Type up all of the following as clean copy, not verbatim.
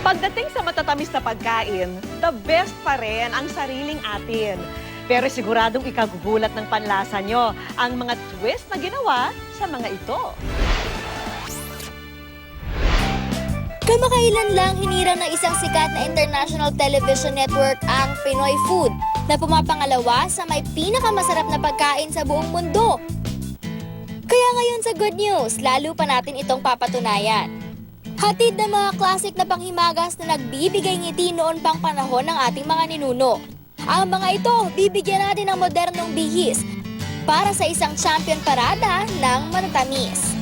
Pagdating sa matatamis na pagkain, the best pa rin ang sariling atin. Pero siguradong ikagugulat ng panlasa nyo ang mga twist na ginawa sa mga ito. Kamakailan lang hinirang ng isang sikat na international television network ang Pinoy Food na pumapangalawa sa may pinakamasarap na pagkain sa buong mundo. Kaya ngayon sa Good News, lalo pa natin itong papatunayan. Hatid ng mga classic na panghimagas na nagbibigay ngiti noon pang panahon ng ating mga ninuno. Ang mga ito, bibigyan natin ng modernong bihis para sa isang champion parada ng matatamis.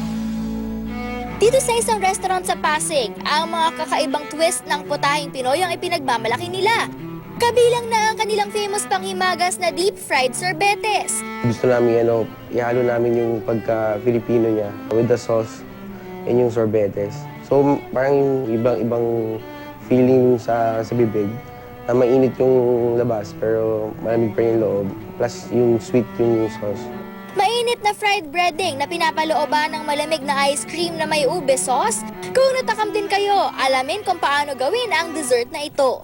Dito sa isang restaurant sa Pasig, ang mga kakaibang twist ng putahing Pinoy ang ipinagmamalaki nila. Kabilang na ang kanilang famous panghimagas na deep-fried sorbetes. Gusto namin ihalo namin yung pagka-Filipino niya with the sauce and yung sorbetes. So parang yung ibang feeling sa bibig na mainit yung labas pero malamig pa yung loob. Plus yung sweet yung sauce. Mainit na fried breading na pinapalooban ng malamig na ice cream na may ube sauce? Kung natakam din kayo, alamin kung paano gawin ang dessert na ito.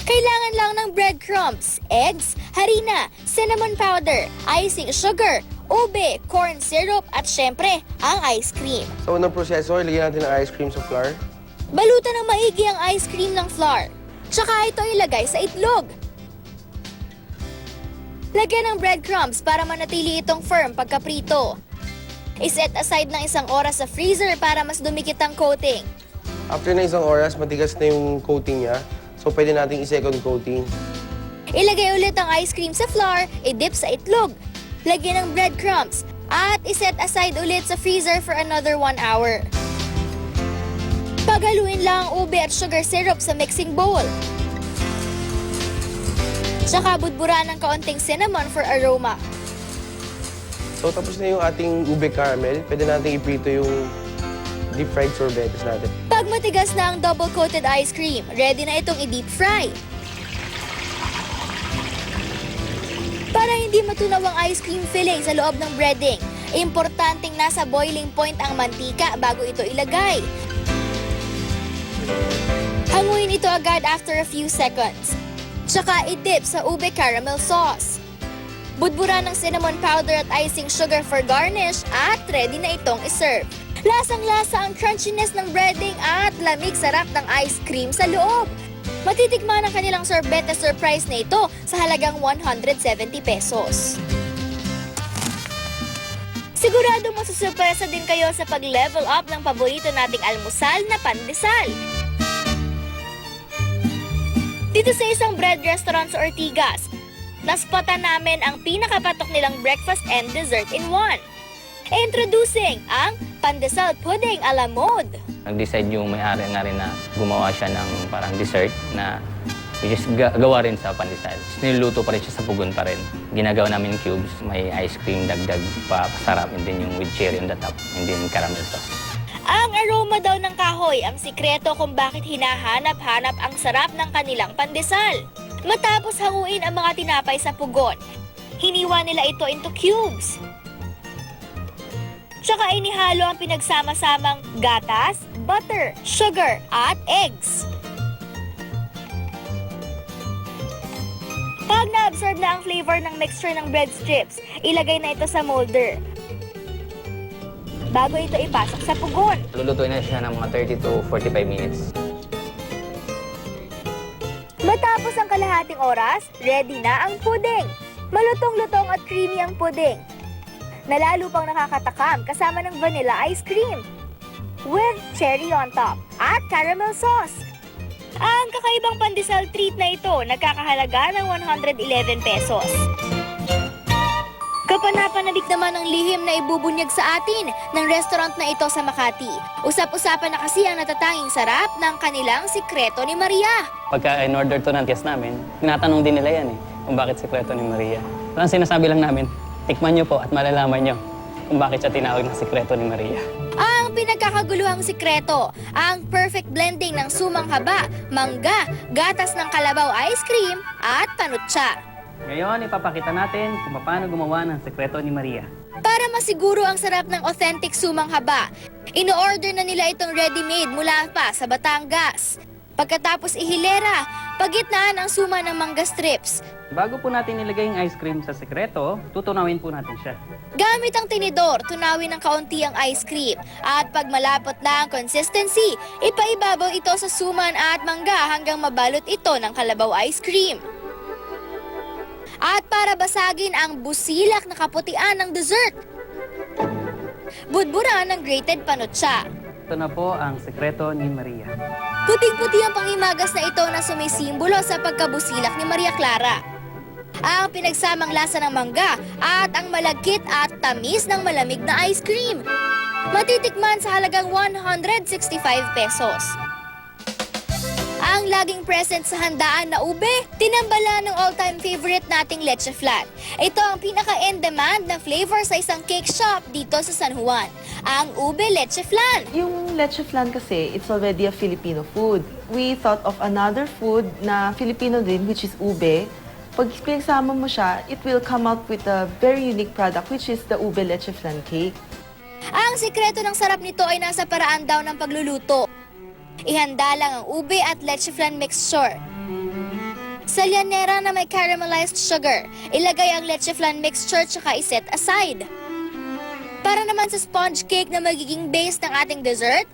Kailangan lang ng breadcrumbs, eggs, harina, cinnamon powder, icing sugar, ube, corn syrup at syempre, ang ice cream. Sa unang proseso, ilagyan natin ang ice cream sa flour. Balutan ng maigi ang ice cream ng flour. Tsaka ito ilagay sa itlog. Lagyan ng breadcrumbs para manatili itong firm pagkaprito. Iset aside ng 1 oras sa freezer para mas dumikit ang coating. After na 1 oras, matigas na yung coating niya. So pwede natin i-second coating. Ilagay ulit ang ice cream sa flour, i-dip sa itlog. Lagyan ng breadcrumbs at iset aside ulit sa freezer for another 1 hour. Paghaluin lang ang ube at sugar syrup sa mixing bowl. Tsaka budburan ng kaunting cinnamon for aroma. So tapos na yung ating ube caramel, pwede natin iprito yung deep fried sorbetes natin. Pag matigas na ang double-coated ice cream, ready na itong i-deep fry. Para hindi matunaw ang ice cream filling sa loob ng breading, importanteng nasa boiling point ang mantika bago ito ilagay. Hanguin ito agad after a few seconds. Tsaka i-dip sa ube caramel sauce. Budburan ng cinnamon powder at icing sugar for garnish at ready na itong iserve. Lasang-lasa ang crunchiness ng breading at lamig sarap ng ice cream sa loob. Matitikman ang kanilang sorbete surprise na ito sa halagang 170 pesos. Siguradong masusurpresa din kayo sa pag-level up ng paborito nating almusal na pandesal. Dito sa isang bread restaurant sa Ortigas, naspatan namin ang pinakapatok nilang breakfast and dessert in one. Introducing ang pandesal pudding a la mode. Nag-decide yung may-ari nga rin na gumawa siya ng parang dessert na which is gawa rin sa pandesal. Niluluto pa rin siya sa pugon pa rin. Ginagawa namin cubes, may ice cream dagdag pa pasarap, and then yung with cherry on the top, and then caramel sauce. Ang aroma daw ng kahoy ang sikreto kung bakit hinahanap-hanap ang sarap ng kanilang pandesal. Matapos hanguin ang mga tinapay sa pugon, hiniwa nila ito into cubes. Tsaka inihalo ang pinagsama-samang gatas, butter, sugar, at eggs. Pag na-absorb na ang flavor ng mixture ng bread strips, ilagay na ito sa molder. Bago ito ipasok sa pugon. Lulutuin na siya ng mga 30 to 45 minutes. Matapos ang kalahating oras, ready na ang pudding. Malutong-lutong at creamy ang pudding. Nalalo pang nakakatakam kasama ng vanilla ice cream with cherry on top at caramel sauce. Ang kakaibang pandesal treat na ito nagkakahalaga ng 111 pesos. Kapanapanabik naman ang lihim na ibubunyag sa atin ng restaurant na ito sa Makati. Usap-usapan na kasi ang natatanging sarap ng kanilang sikreto ni Maria. Pagka in-order to ng guest namin, tinatanong din nila yan kung bakit sikreto ni Maria. Ang sinasabi lang namin, tikman nyo po at malalaman nyo kung bakit siya tinawag na sikreto ni Maria. Ang pinagkakaguluhang sikreto, ang perfect blending ng sumang haba, mangga, gatas ng kalabaw ice cream at panutsa. Ngayon, ipapakita natin kung paano gumawa ng sikreto ni Maria. Para masiguro ang sarap ng authentic sumang haba, ino-order na nila itong ready-made mula pa sa Batangas. Pagkatapos ihilera, pagitnaan ang suma ng mangga strips. Bago po natin nilagay yung ice cream sa sekreto, tutunawin po natin siya. Gamit ang tinidor, tunawin ng kaunti ang ice cream. At pag malapot na ang consistency, ipaibabaw ito sa suman at mangga hanggang mabalot ito ng kalabaw ice cream. At para basagin ang busilak na kaputian ng dessert, budburan ng grated panutsa. Ito na po ang sekreto ni Maria. Puting-puti ang pangimagas na ito na sumisimbolo sa pagkabusilak ni Maria Clara. Ang pinagsamang lasa ng mangga at ang malagkit at tamis ng malamig na ice cream. Matitikman sa halagang 165 pesos. Ang laging present sa handaan na ube, tinambala ng all-time favorite nating leche flan. Ito ang pinaka-in-demand na flavor sa isang cake shop dito sa San Juan, ang ube leche flan. Yung leche flan kasi, it's already a Filipino food. We thought of another food na Filipino din, which is ube. Pag pinagsama mo siya, it will come out with a very unique product, which is the ube leche flan cake. Ang sikreto ng sarap nito ay nasa paraan daw ng pagluluto. Ihanda lang ang ube at leche flan mixture. Sa llanera na may caramelized sugar, ilagay ang leche flan mixture tsaka iset aside. Para naman sa sponge cake na magiging base ng ating dessert,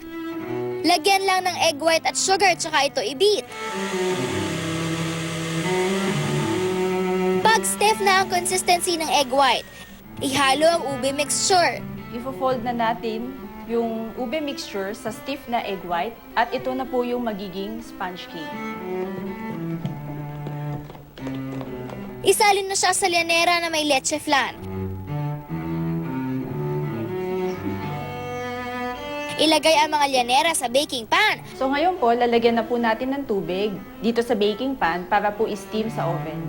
lagyan lang ng egg white at sugar tsaka ito i-beat. Pag stiff na ang consistency ng egg white, ihalo ang ube mixture. Ifo-fold na natin yung ube mixture sa stiff na egg white at ito na po yung magiging sponge cake. Isalin na siya sa llanera na may leche flan. Ilagay ang mga llanera sa baking pan. So ngayon po, lalagyan na po natin ng tubig dito sa baking pan para po i-steam sa oven.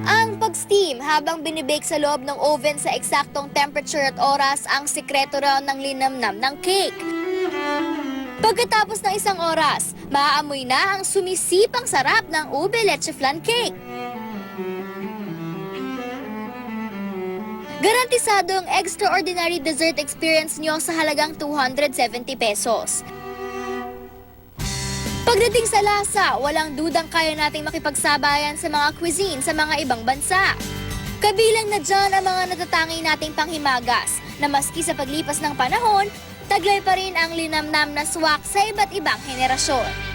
Ang pag-steam habang binibake sa loob ng oven sa eksaktong temperature at oras ang sikreto raw ng linamnam ng cake. Pagkatapos ng isang oras, maaamoy na ang sumisipang sarap ng ube leche flan cake. Garantisado ang extraordinary dessert experience nyo sa halagang 270 pesos. Pagdating sa lasa, walang dudang kaya nating makipagsabayan sa mga cuisine sa mga ibang bansa. Kabilang na dyan ang mga natatangi nating panghimagas na maski sa paglipas ng panahon, taglay pa rin ang linamnam na swak sa iba't ibang henerasyon.